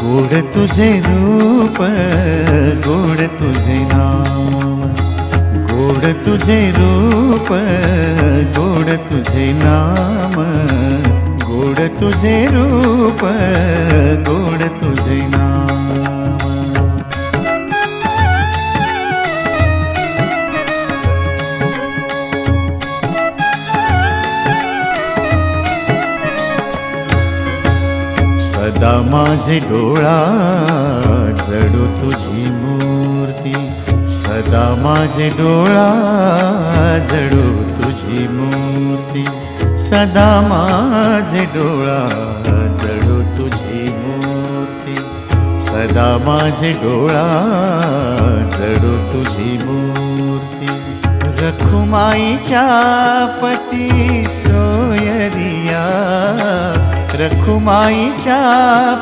गोड तुझे रूप, गोड तुझे नाम, गोड तुझे रूप, गोड तुझे नाम, गोड तुझे रूप, गोड तुझे नाम. सदा माझे डोळा जडो तुझी मूर्ती, सदा माझे डोळा जडो तुझी मूर्ती, सदा माझे डोळा जडो तुझी मूर्ती, सदा माझे डोळा जडो तुझी मूर्ती. रखुमाईच्या पती सोयरिया, रखुमाईच्या